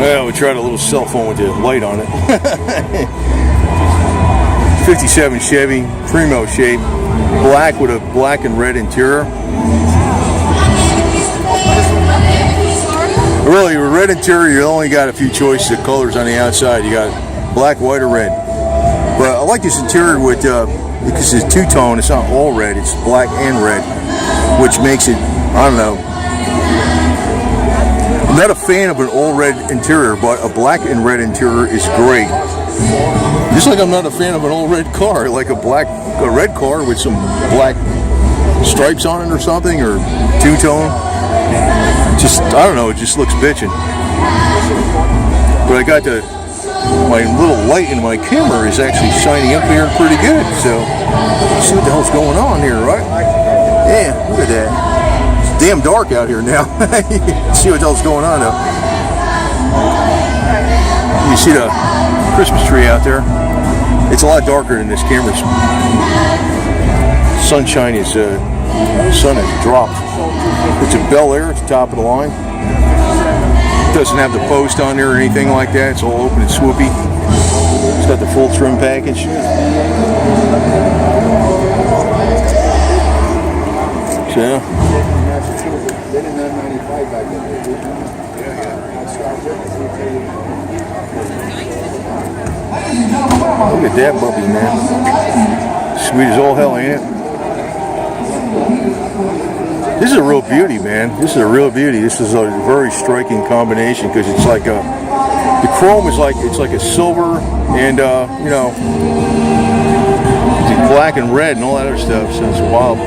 Well, we tried a little cell phone with the light on it. 57 Chevy, primo shape, black with a black and red interior. Really, with red interior, you only got a few choices of colors on the outside. You got black, white, or red. But I like this interior with because it's two-tone. It's not all red. It's black and red, which makes it, I don't know. I'm not a fan of an all red interior, but a black and red interior is great. Just like I'm not a fan of an all red car, like a red car with some black stripes on it or something, or two-tone. Just, I don't know, it just looks bitchin'. But I got my little light in my camera is actually shining up here pretty good, so let's see what the hell's going on here, right? Yeah, look at that. It's damn dark out here now. See what the hell's going on though. You see the Christmas tree out there? It's a lot darker than this camera's. Sunshine is, sun has dropped. It's a Bel Air, it's the top of the line. It doesn't have the post on there or anything like that. It's all open and swoopy. It's got the full trim package. So, look at that puppy, man. Sweet as all hell, ain't it? This is a real beauty, man. This is a real beauty. This is a very striking combination because it's like the chrome is like, it's like a silver and you know, black and red and all that other stuff. So it's wild.